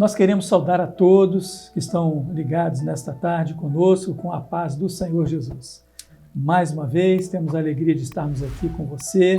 Nós queremos saudar a todos que estão ligados nesta tarde conosco, com a paz do Senhor Jesus. Mais uma vez, temos a alegria de estarmos aqui com você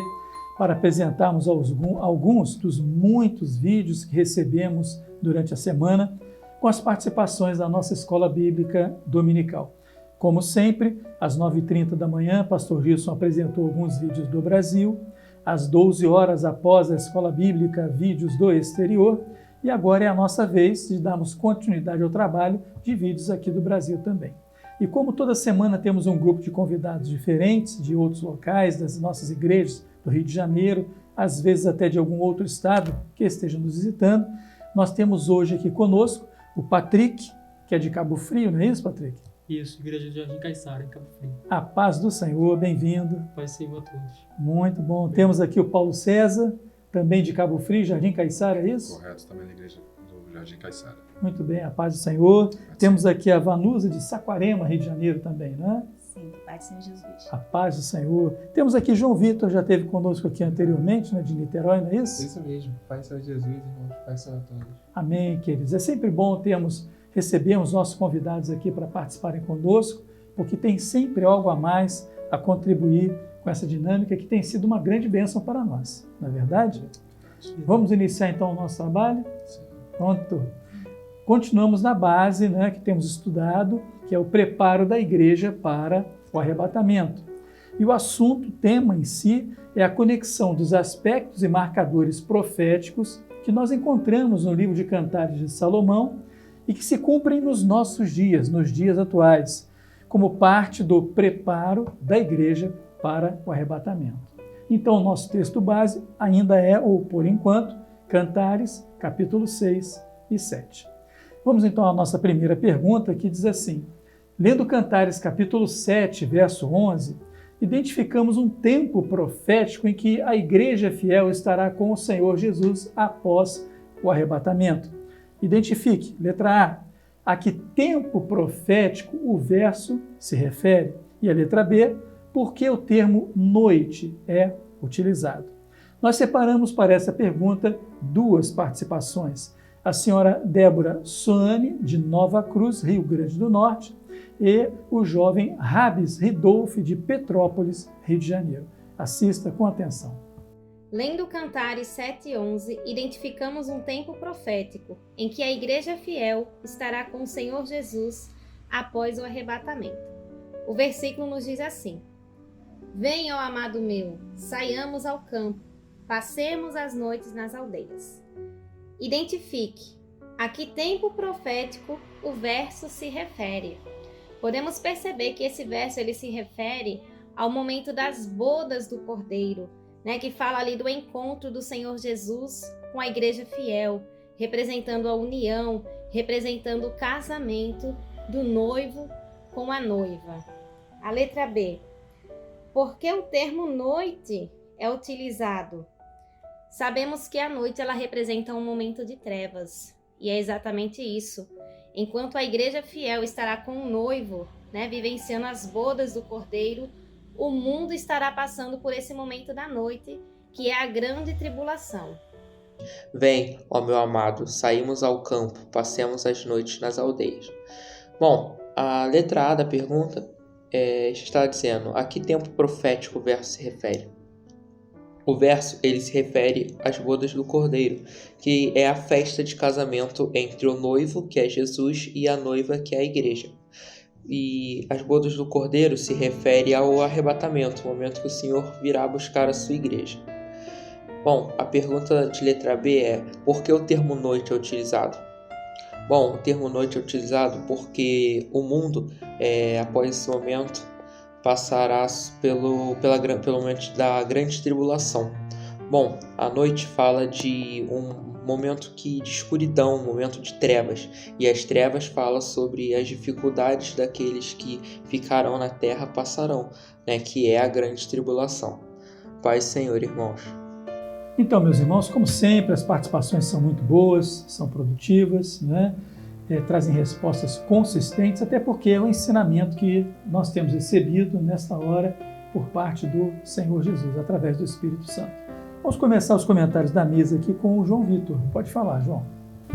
para apresentarmos alguns dos muitos vídeos que recebemos durante a semana com as participações da nossa Escola Bíblica Dominical. Como sempre, às 9h30 da manhã, Pastor Gilson apresentou alguns vídeos do Brasil, às 12 horas após a Escola Bíblica, vídeos do exterior, e agora é a nossa vez de darmos continuidade ao trabalho de vídeos aqui do Brasil também. E como toda semana temos um grupo de convidados diferentes, de outros locais, das nossas igrejas do Rio de Janeiro, às vezes até de algum outro estado que esteja nos visitando, nós temos hoje aqui conosco o Patrick, que é de Cabo Frio, não é isso, Patrick? Isso, Igreja de Jardim Caiçara, em Cabo Frio. A paz do Senhor, bem-vindo. Paz Senhor a todos. Muito bom. Temos aqui o Paulo César, também de Cabo Frio, Jardim Caiçara, é isso? Correto, também na Igreja do Jardim Caiçara. Muito bem, a paz do Senhor. Temos aqui a Vanusa de Saquarema, Rio de Janeiro também, não é? Sim, paz do Senhor Jesus. A paz do Senhor. Temos aqui João Vitor, já esteve conosco aqui anteriormente, né, de Niterói, não é isso? Isso mesmo, paz do Senhor Jesus, irmãos, paz do Senhor a todos. Amém, queridos. É sempre bom recebermos nossos convidados aqui para participarem conosco, porque tem sempre algo a mais a contribuir com essa dinâmica que tem sido uma grande bênção para nós, não é verdade? Vamos iniciar então o nosso trabalho? Sim. Pronto. Continuamos na base, né, que temos estudado, que é o preparo da igreja para o arrebatamento. E o assunto, o tema em si, é a conexão dos aspectos e marcadores proféticos que nós encontramos no livro de Cantares de Salomão e que se cumprem nos nossos dias, nos dias atuais, como parte do preparo da igreja para o arrebatamento. Então, o nosso texto base ainda é, ou por enquanto, Cantares, capítulo 6 e 7. Vamos então à nossa primeira pergunta, que diz assim: lendo Cantares, capítulo 7, verso 11, identificamos um tempo profético em que a igreja fiel estará com o Senhor Jesus após o arrebatamento. Identifique, letra A que tempo profético o verso se refere. E a letra B, por que o termo noite é utilizado. Nós separamos para essa pergunta duas participações. A senhora Débora Soane, de Nova Cruz, Rio Grande do Norte, e o jovem Rabis Ridolfi, de Petrópolis, Rio de Janeiro. Assista com atenção. Lendo Cantares 7:11, identificamos um tempo profético em que a igreja fiel estará com o Senhor Jesus após o arrebatamento. O versículo nos diz assim: Venha, ó amado meu, saiamos ao campo, passemos as noites nas aldeias. Identifique a que tempo profético o verso se refere. Podemos perceber que esse verso ele se refere ao momento das bodas do Cordeiro, que fala ali do encontro do Senhor Jesus com a igreja fiel, representando a união, representando o casamento do noivo com a noiva. A letra B. Por que o termo noite é utilizado? Sabemos que a noite ela representa um momento de trevas, e é exatamente isso. Enquanto a igreja fiel estará com o noivo, vivenciando as bodas do Cordeiro, o mundo estará passando por esse momento da noite, que é a grande tribulação. Vem, ó meu amado, saímos ao campo, passemos as noites nas aldeias. Bom, a letra A da pergunta está dizendo a que tempo profético o verso se refere. O verso ele se refere às bodas do Cordeiro, que é a festa de casamento entre o noivo, que é Jesus, e a noiva, que é a igreja. E as bodas do Cordeiro se refere ao arrebatamento, o momento que o Senhor virá buscar a sua igreja. Bom, a pergunta de letra B é: por que o termo noite é utilizado? Bom, o termo noite é utilizado porque o mundo, após esse momento, passará pelo momento da grande tribulação. Bom, a noite fala de um momento de escuridão, um momento de trevas, e as trevas falam sobre as dificuldades daqueles que ficarão na terra passarão, que é a grande tribulação. Paz, Senhor, irmãos. Então, meus irmãos, como sempre, as participações são muito boas, são produtivas, trazem respostas consistentes, até porque é um ensinamento que nós temos recebido nesta hora por parte do Senhor Jesus, através do Espírito Santo. Vamos começar os comentários da mesa aqui com o João Vitor. Pode falar, João.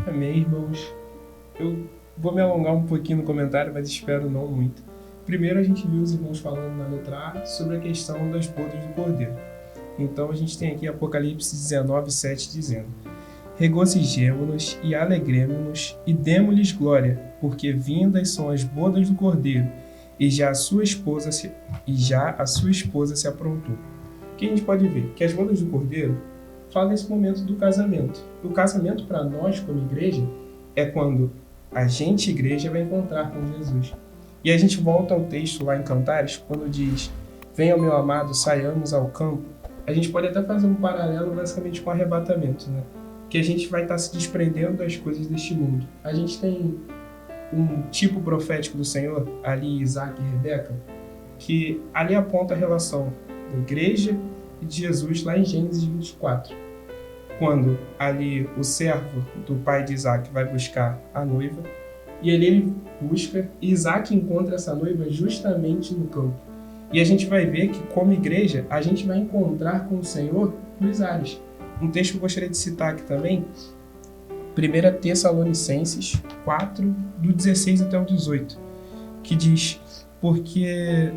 Amém, irmãos. Eu vou me alongar um pouquinho no comentário, mas espero não muito. Primeiro a gente viu os irmãos falando na letra A sobre a questão das bodas do Cordeiro. Então a gente tem aqui Apocalipse 19:7 dizendo: regozijemo-nos e alegremo-nos e demo-lhes glória, porque vindas são as bodas do Cordeiro, e já a sua esposa se aprontou. O que a gente pode ver? Que as bodas do Cordeiro falam nesse momento do casamento. O casamento para nós, como igreja, é quando a gente, igreja, vai encontrar com Jesus. E a gente volta ao texto lá em Cantares, quando diz: venha, meu amado, saiamos ao campo. A gente pode até fazer um paralelo basicamente com o arrebatamento, né? Que a gente vai estar se desprendendo das coisas deste mundo. A gente tem um tipo profético do Senhor, ali Isaac e Rebeca, que ali aponta a relação da igreja e de Jesus lá em Gênesis 24. Quando ali o servo do pai de Isaac vai buscar a noiva, e ele busca, e Isaac encontra essa noiva justamente no campo. E a gente vai ver que, como igreja, a gente vai encontrar com o Senhor nos ares. Um texto que eu gostaria de citar aqui também, 1 Tessalonicenses 4, do 16 até o 18, que diz: porque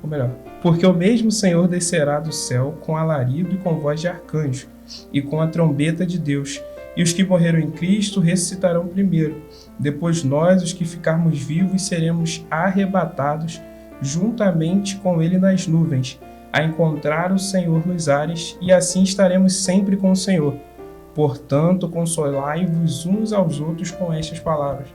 o mesmo Senhor descerá do céu com alarido e com voz de arcanjo, e com a trombeta de Deus, e os que morreram em Cristo ressuscitarão primeiro. Depois nós, os que ficarmos vivos, seremos arrebatados juntamente com ele nas nuvens, a encontrar o Senhor nos ares, e assim estaremos sempre com o Senhor. Portanto, consolai-vos uns aos outros com estas palavras.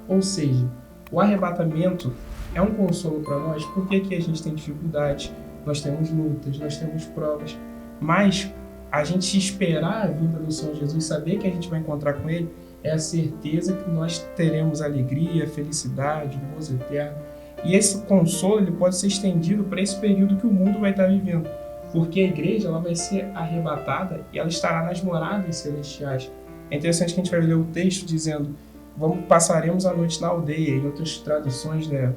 Ou seja, o arrebatamento é um consolo para nós, porque aqui a gente tem dificuldades, nós temos lutas, nós temos provas, mas a gente esperar a vinda do Senhor Jesus, saber que a gente vai encontrar com Ele, é a certeza que nós teremos alegria, felicidade, gozo eterno. E esse consolo ele pode ser estendido para esse período que o mundo vai estar vivendo, porque a igreja ela vai ser arrebatada e ela estará nas moradas celestiais. É interessante que a gente vai ler o texto dizendo: passaremos a noite na aldeia, em outras traduções, né,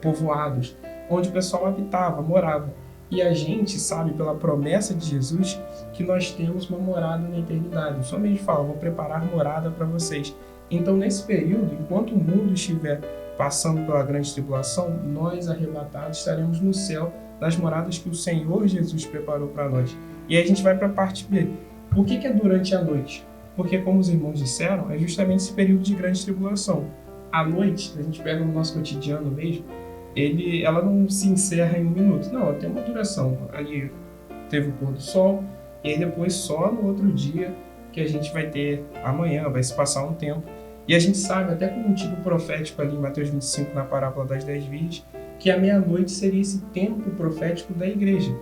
povoados, onde o pessoal habitava, morava. E a gente sabe, pela promessa de Jesus, que nós temos uma morada na eternidade. O Senhor mesmo fala: vou preparar morada para vocês. Então, nesse período, enquanto o mundo estiver passando pela grande tribulação, nós, arrebatados, estaremos no céu, nas moradas que o Senhor Jesus preparou para nós. E aí a gente vai para a parte B. Por que é durante a noite? Porque, como os irmãos disseram, é justamente esse período de grande tribulação. A noite, a gente pega no nosso cotidiano mesmo, ela não se encerra em um minuto. Não, ela tem uma duração. Ali teve o pôr do sol, e aí depois só no outro dia que a gente vai ter amanhã, vai se passar um tempo. E a gente sabe, até com um tipo profético ali em Mateus 25, na parábola das 10 virgens, que a meia-noite seria esse tempo profético da igreja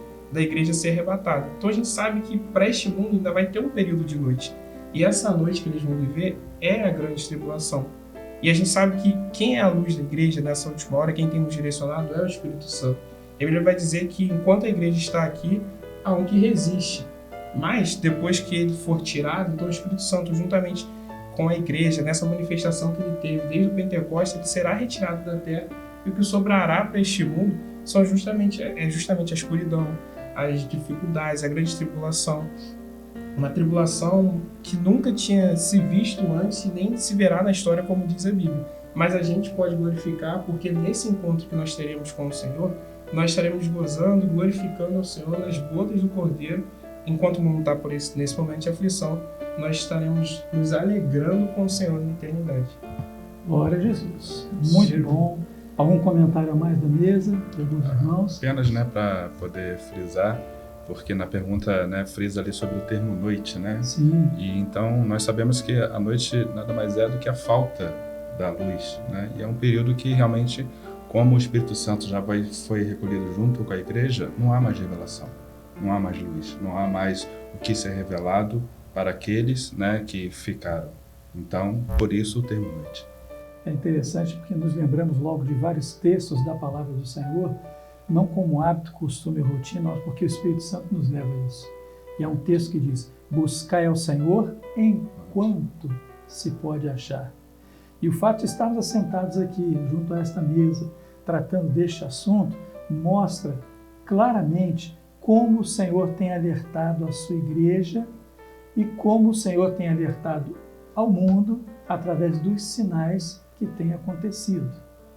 ser arrebatada. Então a gente sabe que para este mundo ainda vai ter um período de noite. E essa noite que eles vão viver é a grande tribulação. E a gente sabe que quem é a luz da igreja nessa última hora, quem tem nos direcionado é o Espírito Santo. A Bíblia vai dizer que enquanto a igreja está aqui, há um que resiste. Mas depois que ele for tirado, então o Espírito Santo, juntamente com a igreja, nessa manifestação que ele teve desde o Pentecostes, ele será retirado da terra, e o que sobrará para este mundo são justamente a escuridão, as dificuldades, a grande tribulação. Uma tribulação que nunca tinha se visto antes e nem se verá na história, como diz a Bíblia. Mas a gente pode glorificar, porque nesse encontro que nós teremos com o Senhor, nós estaremos gozando e glorificando ao Senhor nas bodas do Cordeiro. Enquanto o mundo está nesse momento de aflição, nós estaremos nos alegrando com o Senhor na eternidade. Glória a Jesus. Muito bom. Algum comentário a mais da mesa, de alguns irmãos? Apenas, para poder frisar, porque na pergunta, frisa ali sobre o termo noite, Sim. E então nós sabemos que a noite nada mais é do que a falta da luz, E é um período que realmente, como o Espírito Santo já foi recolhido junto com a igreja, não há mais revelação, não há mais luz, não há mais o que ser revelado para aqueles, que ficaram. Então, por isso o termo noite. É interessante porque nos lembramos logo de vários textos da palavra do Senhor, não como hábito, costume e rotina, mas porque o Espírito Santo nos leva a isso. E é um texto que diz: buscai ao Senhor enquanto se pode achar. E o fato de estarmos assentados aqui, junto a esta mesa, tratando deste assunto, mostra claramente como o Senhor tem alertado a sua igreja e como o Senhor tem alertado ao mundo através dos sinais que têm acontecido.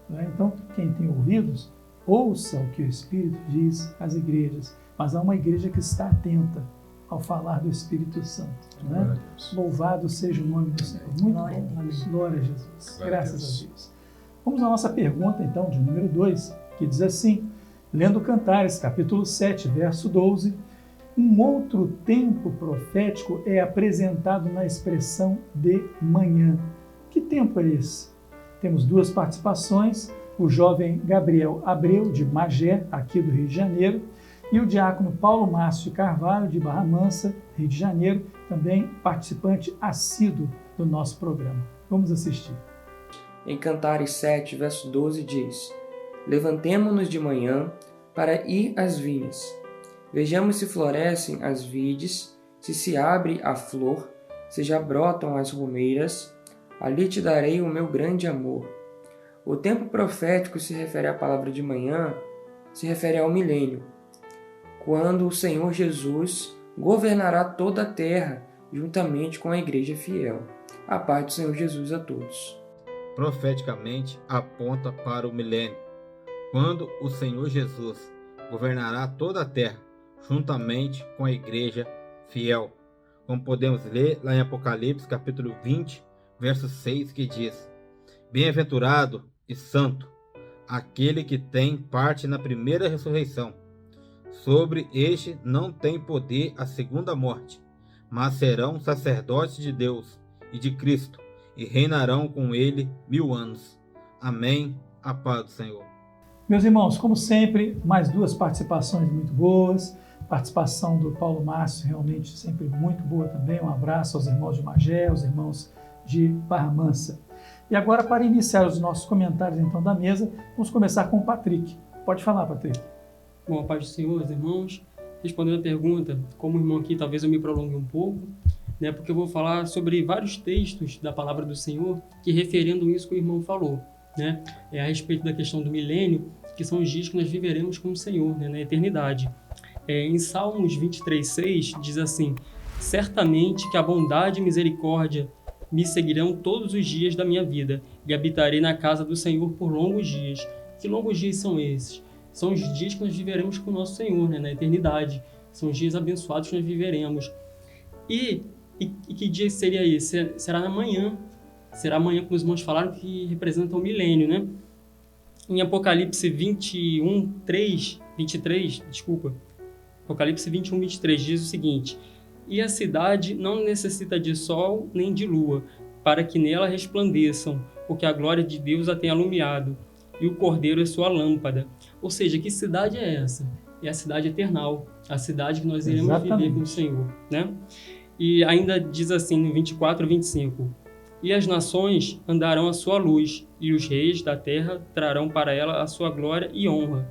Então, quem tem ouvidos, ouça o que o Espírito diz às igrejas, mas há uma igreja que está atenta ao falar do Espírito Santo. Né? Louvado seja o nome do Senhor. Muito Glória bom. a Deus. Glória a Jesus. Glória a Graças Deus. a Deus. Vamos à nossa pergunta, então, de número 2, que diz assim, lendo Cantares, capítulo 7, verso 12, um outro tempo profético é apresentado na expressão de manhã. Que tempo é esse? Temos duas participações, o jovem Gabriel Abreu, de Magé, aqui do Rio de Janeiro, e o diácono Paulo Márcio Carvalho, de Barra Mansa, Rio de Janeiro, também participante assíduo do nosso programa. Vamos assistir. Em Cantares 7, verso 12 diz: Levantemo-nos de manhã para ir às vinhas. Vejamos se florescem as vides, se abre a flor, se já brotam as romeiras. Ali te darei o meu grande amor. O tempo profético se refere à palavra de manhã, se refere ao milênio, quando o Senhor Jesus governará toda a terra juntamente com a igreja fiel. A paz do Senhor Jesus a todos. Profeticamente aponta para o milênio, quando o Senhor Jesus governará toda a terra juntamente com a igreja fiel. Como podemos ler lá em Apocalipse capítulo 20, verso 6, que diz: Bem-aventurado e santo aquele que tem parte na primeira ressurreição. Sobre este não tem poder a segunda morte, mas serão sacerdotes de Deus e de Cristo, e reinarão com ele 1000 anos. Amém. A paz do Senhor. Meus irmãos, como sempre, mais duas participações muito boas. Participação do Paulo Márcio, realmente sempre muito boa também. Um abraço aos irmãos de Magé, aos irmãos de Barra Mansa. E agora, para iniciar os nossos comentários então da mesa, vamos começar com o Patrick. Pode falar, Patrick. Bom, a paz do Senhor, irmãos. Respondendo a pergunta, como o irmão aqui, talvez eu me prolongue um pouco, né, porque eu vou falar sobre vários textos da palavra do Senhor que referendam isso que o irmão falou, né, a respeito da questão do milênio, que são os dias que nós viveremos com o Senhor, né, na eternidade. Em Salmos 23:6 diz assim: certamente que a bondade e misericórdia me seguirão todos os dias da minha vida e habitarei na casa do Senhor por longos dias. Que longos dias são esses? São os dias que nós viveremos com o nosso Senhor, né, na eternidade. São os dias abençoados que nós viveremos. E que dia seria esse? Será na manhã. Será amanhã, como os irmãos falaram, que representa o milênio, né? Em Apocalipse 23, Apocalipse 21, 23 diz o seguinte: e a cidade não necessita de sol nem de lua, para que nela resplandeçam, porque a glória de Deus a tem alumiado, e o Cordeiro é sua lâmpada. Ou seja, que cidade é essa? É a cidade eternal, a cidade que nós iremos viver com o Senhor, né? E ainda diz assim no 24 e 25: e as nações andarão à sua luz, e os reis da terra trarão para ela a sua glória e honra.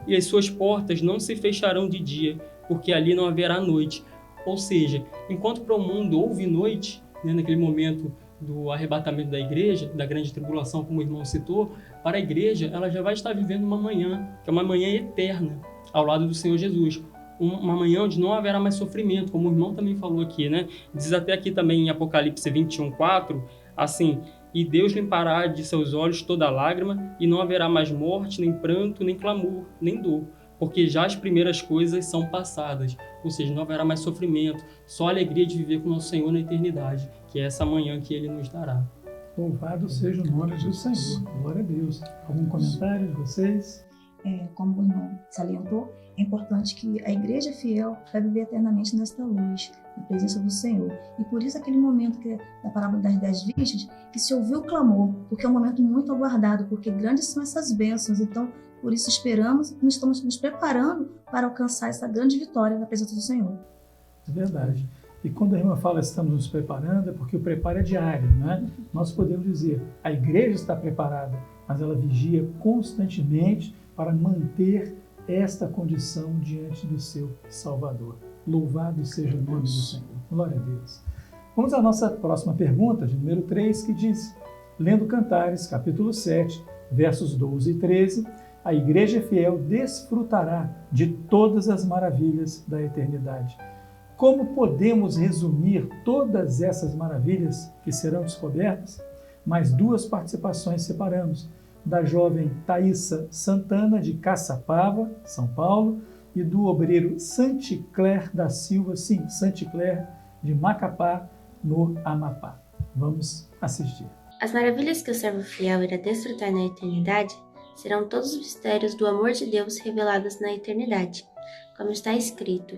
E as suas portas não se fecharão de dia, porque ali não haverá noite. Ou seja, enquanto para o mundo houve noite, né, naquele momento do arrebatamento da igreja, da grande tribulação, como o irmão citou, para a igreja ela já vai estar vivendo uma manhã, que é uma manhã eterna, ao lado do Senhor Jesus. Uma manhã onde não haverá mais sofrimento, como o irmão também falou aqui, né? Diz até aqui também em Apocalipse 21:4, assim: e Deus limpará de seus olhos toda lágrima, e não haverá mais morte, nem pranto, nem clamor, nem dor, porque já as primeiras coisas são passadas. Ou seja, não haverá mais sofrimento, só a alegria de viver com o nosso Senhor na eternidade, que é essa manhã que Ele nos dará. Louvado seja o nome do Senhor. Glória a Deus. Algum comentário de vocês? Como o irmão salientou, é importante que a igreja fiel vai viver eternamente nesta luz, na presença do Senhor. E por isso aquele momento que da parábola das 10 virgens, que se ouviu o clamor, porque é um momento muito aguardado, porque grandes são essas bênçãos. Então, por isso esperamos e estamos nos preparando para alcançar essa grande vitória na presença do Senhor. É verdade. E quando a irmã fala estamos nos preparando, é porque o preparo é diário, né? Nós podemos dizer, a igreja está preparada, mas ela vigia constantemente para manter esta condição diante do seu Salvador. Louvado seja o nome do Senhor. Glória a Deus. Vamos à nossa próxima pergunta, de número 3, que diz, lendo Cantares, capítulo 7, versos 12 e 13, a igreja fiel desfrutará de todas as maravilhas da eternidade. Como podemos resumir todas essas maravilhas que serão descobertas? Mais 2 participações separamos, da jovem Thaísa Santana, de Caçapava, São Paulo, e do obreiro Santicler da Silva, sim, Santicler, de Macapá, no Amapá. Vamos assistir. As maravilhas que o servo fiel irá desfrutar na eternidade serão todos os mistérios do amor de Deus revelados na eternidade, como está escrito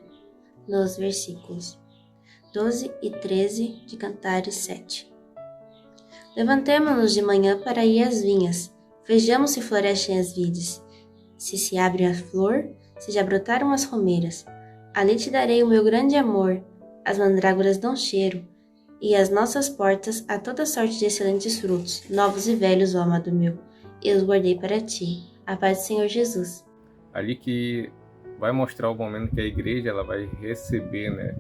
nos versículos 12 e 13 de Cantares 7. Levantemo-nos de manhã para ir às vinhas, vejamos se florescem as vides, se abre a flor, se já brotaram as romeiras. Ali te darei o meu grande amor, as mandrágoras dão cheiro, e as nossas portas a toda sorte de excelentes frutos, novos e velhos, ó amado meu, eu os guardei para ti. A paz do Senhor Jesus. Ali que vai mostrar o momento que a igreja ela vai receber, né?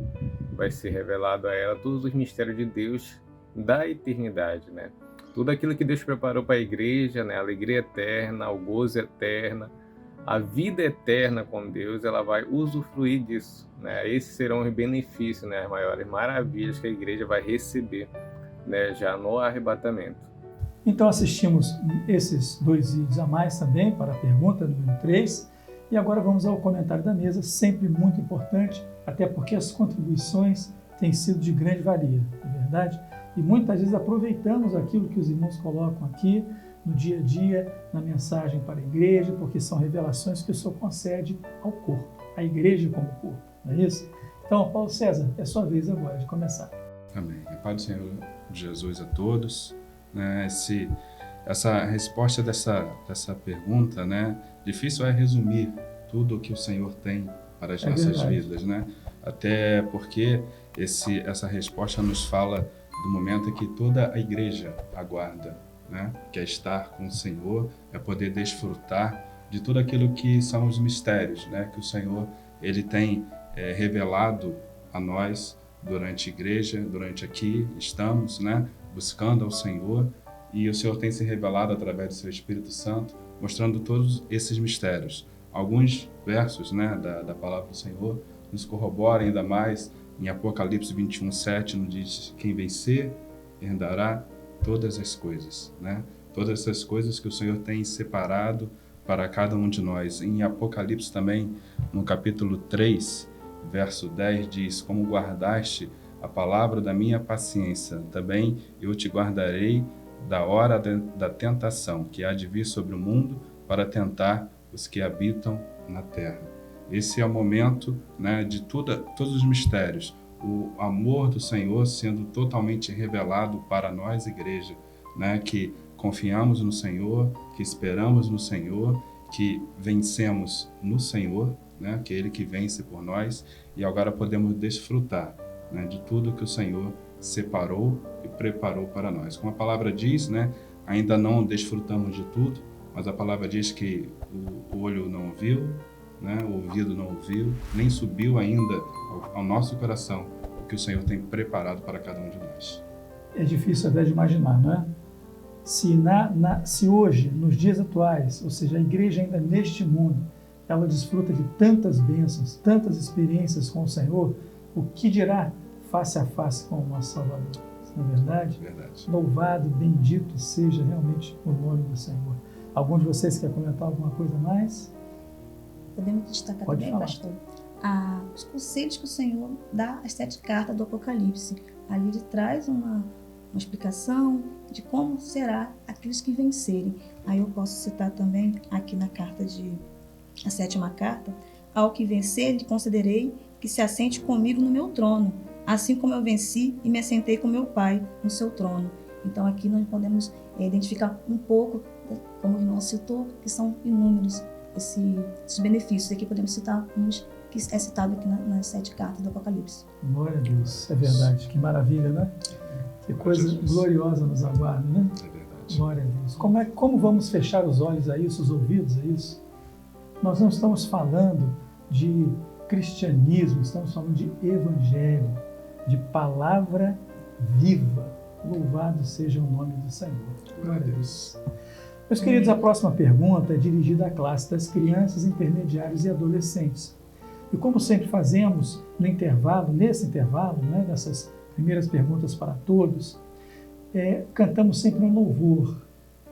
Vai ser revelado a ela todos os mistérios de Deus da eternidade, né? Tudo aquilo que Deus preparou para a igreja, né? A alegria eterna, o gozo eterno, a vida eterna com Deus, ela vai usufruir disso, né? Esses serão os benefícios, né? As maiores maravilhas que a igreja vai receber, né? Já no arrebatamento. Então assistimos esses 2 vídeos a mais também para a pergunta número 3. E agora vamos ao comentário da mesa, sempre muito importante, até porque as contribuições têm sido de grande valia, não é verdade? E muitas vezes aproveitamos aquilo que os irmãos colocam aqui no dia a dia, na mensagem para a igreja, porque são revelações que o Senhor concede ao corpo, à igreja como corpo, não é isso? Então, Paulo César, é sua vez agora de começar. Amém. A paz do Senhor Jesus a todos. Essa resposta dessa pergunta, né? Difícil é resumir tudo o que o Senhor tem para as nossas vidas, né? Até porque essa resposta nos fala do momento que toda a igreja aguarda, né? Que é estar com o Senhor, é poder desfrutar de tudo aquilo que são os mistérios, né? Que o Senhor ele tem revelado a nós durante a igreja, durante aqui estamos, né? Buscando ao Senhor, e o Senhor tem se revelado através do seu Espírito Santo, mostrando todos esses mistérios. Alguns versos, né, da palavra do Senhor nos corroboram ainda mais. Em Apocalipse 21:7 nos diz: quem vencer herdará todas as coisas, né? Todas essas coisas que o Senhor tem separado para cada um de nós. Em Apocalipse também, no capítulo 3, verso 10, diz: como guardaste a palavra da minha paciência, também eu te guardarei da hora da tentação, que há de vir sobre o mundo para tentar os que habitam na terra. Esse é o momento, né, de todos os mistérios, o amor do Senhor sendo totalmente revelado para nós, igreja, né, que confiamos no Senhor, que esperamos no Senhor, que vencemos no Senhor, né, que é Ele que vence por nós, e agora podemos desfrutar, né, de tudo que o Senhor separou e preparou para nós. Como a palavra diz, né, ainda não desfrutamos de tudo, mas a palavra diz que o olho não viu, né, o ouvido não ouviu, nem subiu ainda ao nosso coração o que o Senhor tem preparado para cada um de nós. É difícil até de imaginar, não é? Se hoje, nos dias atuais, ou seja, a igreja ainda neste mundo, ela desfruta de tantas bênçãos, tantas experiências com o Senhor, o que dirá face a face com o nosso Salvador? Não é verdade? Verdade. Louvado, bendito seja realmente o nome do Senhor. Algum de vocês quer comentar alguma coisa a mais? Podemos destacar Pode também, falar. pastor, os conselhos que o Senhor dá às 7 cartas do Apocalipse. Ali ele traz uma explicação de como será aqueles que vencerem. Aí eu posso citar também aqui na carta a 7ª carta: ao que vencer, lhe concederei que se assente comigo no meu trono, assim como eu venci e me assentei com meu Pai no seu trono. Então aqui nós podemos identificar um pouco, como o irmão citou, que são inúmeros esses benefícios. Aqui podemos citar uns que é citado aqui nas 7 cartas do Apocalipse. Glória a Deus, é verdade. Que maravilha, né? Que coisa gloriosa nos aguarda, né? É verdade. Glória a Deus. Como vamos fechar os olhos a isso, os ouvidos a isso? Nós não estamos falando de cristianismo, estamos falando de evangelho, de palavra viva. Louvado seja o nome do Senhor. Glória a Deus. Meus queridos, a próxima pergunta é dirigida à classe das crianças, intermediários e adolescentes. E como sempre fazemos nesse intervalo, né, dessas primeiras perguntas para todos, cantamos sempre um louvor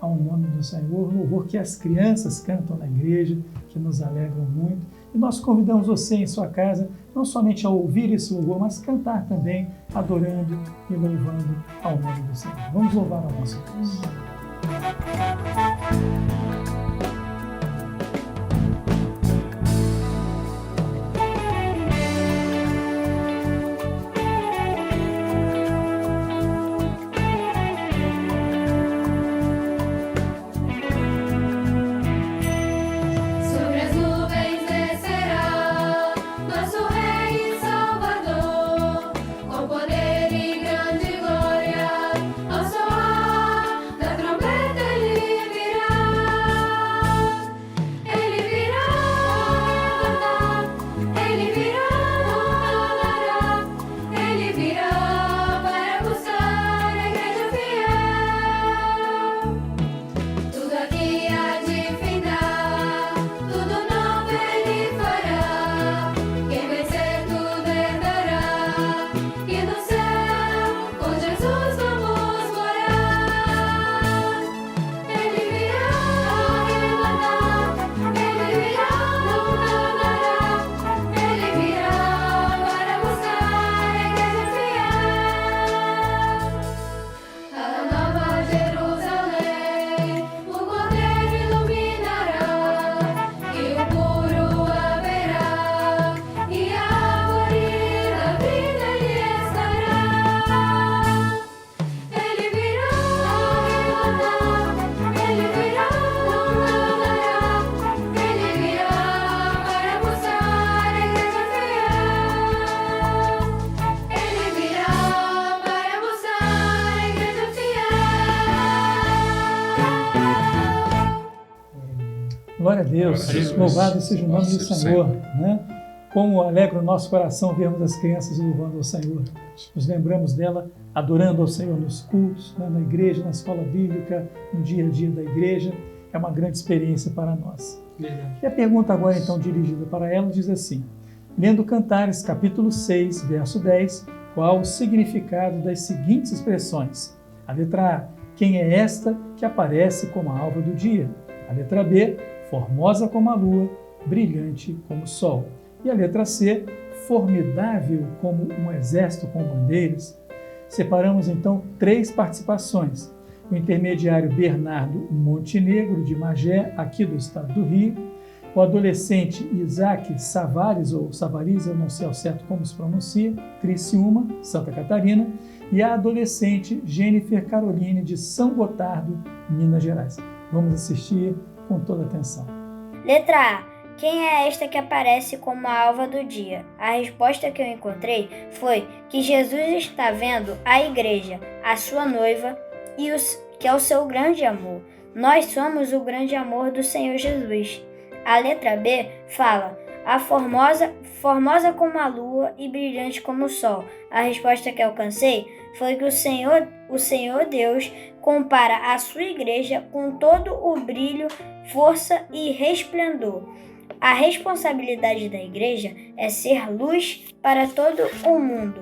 ao nome do Senhor, louvor que as crianças cantam na igreja, que nos alegram muito. E nós convidamos você em sua casa, não somente a ouvir esse louvor, mas cantar também, adorando e louvando ao nome do Senhor. Vamos louvar ao nosso Deus. Glória a Deus, louvado seja o nome do Senhor, né? Como alegra o nosso coração vermos as crianças louvando ao Senhor. Nos lembramos dela adorando ao Senhor nos cultos, né? Na igreja, na escola bíblica, no dia a dia da igreja. É uma grande experiência para nós. E a pergunta agora, então, dirigida para ela, diz assim: lendo Cantares, capítulo 6, verso 10, qual o significado das seguintes expressões? A letra A, quem é esta que aparece como a alva do dia? A letra B, formosa como a lua, brilhante como o sol. E a letra C, formidável como um exército com bandeiras. Separamos então 3 participações. O intermediário Bernardo Montenegro, de Magé, aqui do estado do Rio. O adolescente Isaac Savares, ou Savariz, eu não sei ao certo como se pronuncia, Criciúma, Santa Catarina. E a adolescente Jennifer Caroline, de São Gotardo, Minas Gerais. Vamos assistir com toda atenção. Letra A. Quem é esta que aparece como a alva do dia? A resposta que eu encontrei foi que Jesus está vendo a igreja, a sua noiva, que é o seu grande amor. Nós somos o grande amor do Senhor Jesus. A letra B fala, a formosa como a lua e brilhante como o sol. A resposta que alcancei foi que o Senhor Deus compara a sua igreja com todo o brilho, força e resplendor. A responsabilidade da igreja é ser luz para todo o mundo.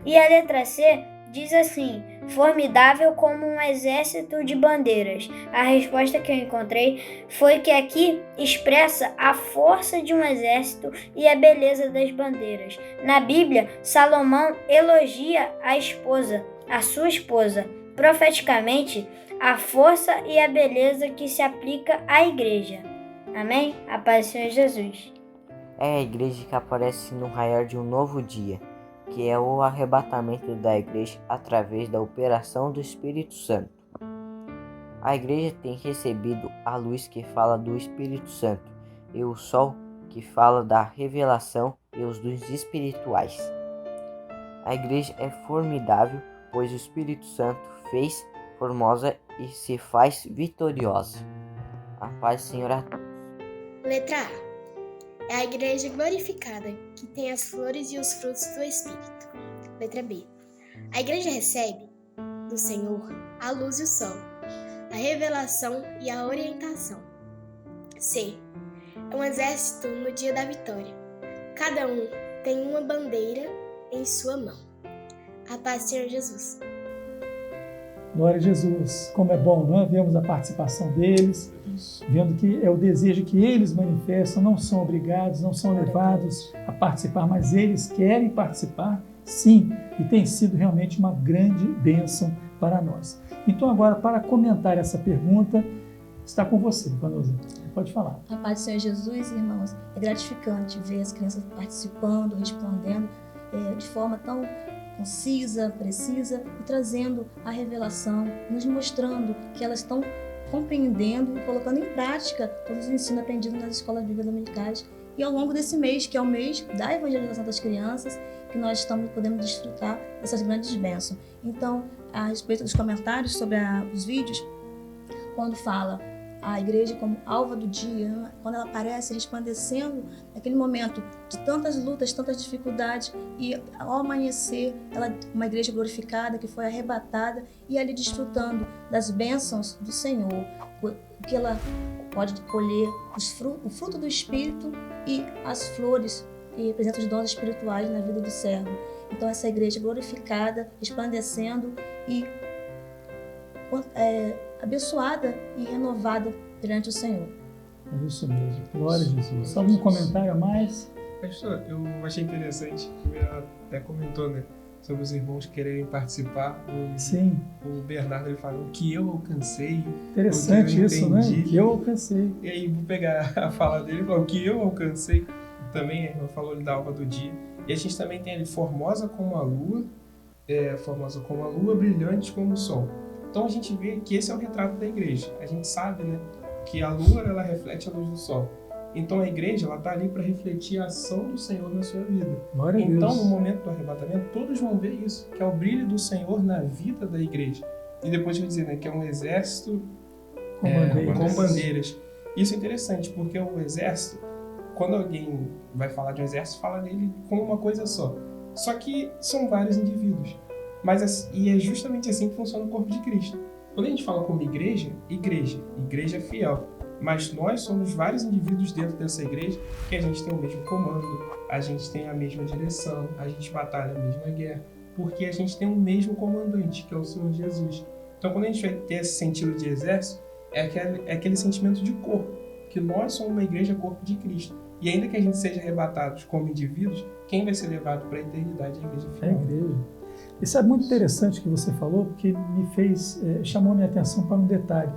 E a letra C diz assim, formidável como um exército de bandeiras. A resposta que eu encontrei foi que aqui expressa a força de um exército e a beleza das bandeiras. Na Bíblia, Salomão elogia a sua esposa, profeticamente, a força e a beleza que se aplica à igreja. Amém? A paz do Senhor Jesus. É a igreja que aparece no raiar de um novo dia, que é o arrebatamento da igreja através da operação do Espírito Santo. A igreja tem recebido a luz que fala do Espírito Santo e o sol que fala da revelação e os dons espirituais. A igreja é formidável, pois o Espírito Santo fez formosa e se faz vitoriosa. A paz do Senhor a todos. Letra A. É a igreja glorificada, que tem as flores e os frutos do Espírito. Letra B. A igreja recebe do Senhor a luz e o sol, a revelação e a orientação. C. É um exército no dia da vitória, Cada um tem uma bandeira em sua mão. A paz do Senhor Jesus. Glória a Jesus. Como é bom, não é? Vemos a participação deles, vendo que é o desejo que eles manifestam, não são obrigados, não são levados a participar, mas eles querem participar, sim, e tem sido realmente uma grande bênção para nós. Então agora, para comentar essa pergunta, está com você, Vanusa. Pode falar. A paz do Senhor Jesus, irmãos, é gratificante ver as crianças participando, respondendo de forma tão concisa, precisa e trazendo a revelação, nos mostrando que elas estão compreendendo e colocando em prática todos os ensinos aprendidos nas escolas bíblicas dominicais. E ao longo desse mês, que é o mês da evangelização das crianças, que nós podemos desfrutar dessas grandes bênçãos. Então, a respeito dos comentários sobre os vídeos, quando fala a igreja como alva do dia, quando ela aparece resplandecendo naquele momento de tantas lutas, tantas dificuldades, e ao amanhecer, ela uma igreja glorificada que foi arrebatada e ali desfrutando das bênçãos do Senhor, que ela pode colher o fruto do Espírito e as flores que representam os dons espirituais na vida do servo. Então essa igreja glorificada, resplandecendo e abençoada e renovada perante o Senhor. É isso mesmo. Glória a Jesus. Algum comentário a mais? Pastor, eu achei interessante, que ela até comentou, né, sobre os irmãos quererem participar. Sim. O Bernardo, ele falou o que eu alcancei. Interessante isso, né? O que eu alcancei. E aí, vou pegar a fala dele e falar o que eu alcancei. Também, a irmã falou da alva do dia. E a gente também tem ali formosa como a lua, brilhante como o sol. Então a gente vê que esse é o retrato da igreja. A gente sabe, né, que a lua ela reflete a luz do sol. Então a igreja ela está ali para refletir a ação do Senhor na sua vida. Glória a então Deus. No momento do arrebatamento todos vão ver isso, que é o brilho do Senhor na vida da igreja. E depois vai dizer, né, que é um exército com bandeiras. Isso é interessante porque o exército, quando alguém vai falar de um exército, fala dele como uma coisa só. Só que são vários indivíduos. E é justamente assim que funciona o corpo de Cristo. Quando a gente fala como igreja é fiel. Mas nós somos vários indivíduos dentro dessa igreja que a gente tem o mesmo comando, a gente tem a mesma direção, a gente batalha a mesma guerra, porque a gente tem o mesmo comandante, que é o Senhor Jesus. Então quando a gente vai ter esse sentido de exército, é aquele sentimento de corpo, que nós somos uma igreja corpo de Cristo. E ainda que a gente seja arrebatados como indivíduos, quem vai ser levado para a eternidade é a igreja fiel. É a igreja. Isso é muito interessante que você falou, porque chamou minha atenção para um detalhe.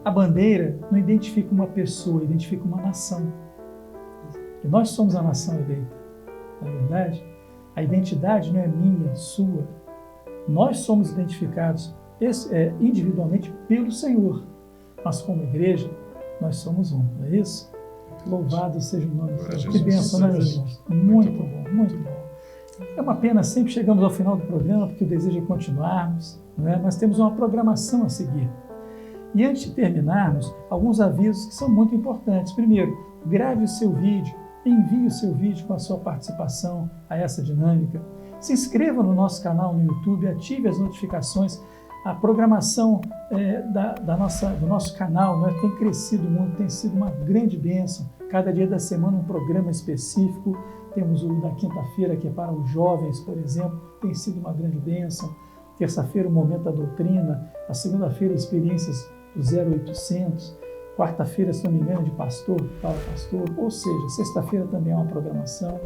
A bandeira não identifica uma pessoa, identifica uma nação. E nós somos a nação eleita. Não é verdade? A identidade não é minha, sua. Nós somos identificados individualmente pelo Senhor. Mas como igreja, nós somos um, não é isso? Louvado seja o nome do Senhor. Que bênção, né, meus irmãos? Muito bom, muito bom. É uma pena, sempre chegamos ao final do programa, porque o desejo é continuarmos, não é? Mas temos uma programação a seguir. E antes de terminarmos, alguns avisos que são muito importantes. Primeiro, grave o seu vídeo, envie o seu vídeo com a sua participação a essa dinâmica. Se inscreva no nosso canal no YouTube, ative as notificações. A programação do nosso canal, né, tem crescido muito, tem sido uma grande bênção. Cada dia da semana um programa específico. Temos o da quinta-feira, que é para os jovens, por exemplo, tem sido uma grande bênção. Terça-feira, o Momento da Doutrina. A segunda-feira, experiências do 0800. Quarta-feira, se não me engano, de pastor, para pastor. Ou seja, sexta-feira também é uma programação.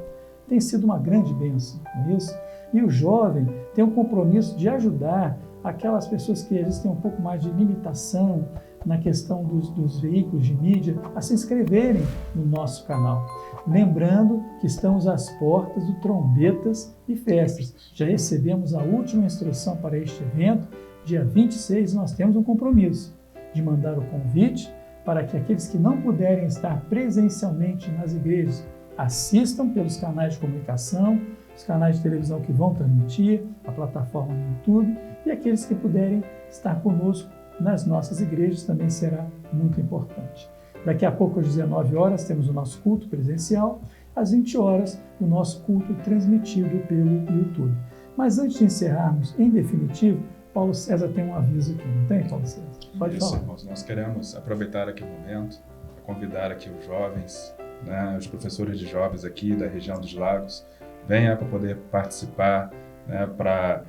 Tem sido uma grande bênção, não é isso? E o jovem tem um compromisso de ajudar aquelas pessoas que às vezes têm um pouco mais de limitação na questão dos veículos de mídia, a se inscreverem no nosso canal. Lembrando que estamos às portas do Trombetas e Festas. Já recebemos a última instrução para este evento. Dia 26 nós temos um compromisso de mandar o convite para que aqueles que não puderem estar presencialmente nas igrejas assistam pelos canais de comunicação, os canais de televisão que vão transmitir, a plataforma no YouTube, e aqueles que puderem estar conosco nas nossas igrejas também será muito importante. Daqui a pouco, às 19 horas, temos o nosso culto presencial, às 20 horas, o nosso culto transmitido pelo YouTube. Mas antes de encerrarmos, em definitivo, Paulo César tem um aviso aqui, não tem, Paulo César? Pode falar. Irmãos, nós queremos aproveitar aqui o momento para convidar aqui os jovens né, os professores de jovens aqui da região dos Lagos, venha para poder participar, né, para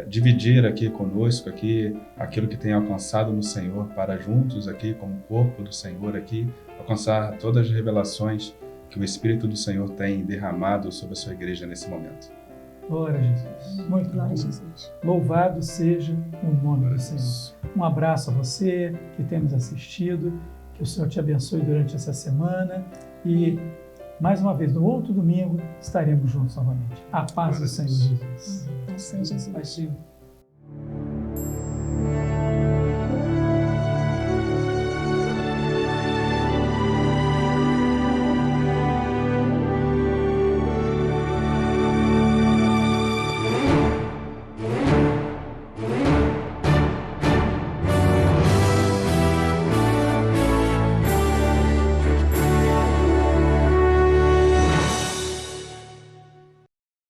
dividir aqui conosco aqui aquilo que tem alcançado no Senhor, para juntos aqui, como corpo do Senhor aqui, alcançar todas as revelações que o Espírito do Senhor tem derramado sobre a sua igreja nesse momento. Glória a Jesus. Muito Glória a bom. Jesus. Louvado seja o nome do Senhor. Um abraço a você que tem nos assistido, que o Senhor te abençoe durante essa semana e, mais uma vez, no outro domingo, estaremos juntos novamente. A paz do Senhor Jesus. Paz seja Jesus. Paz, Senhor.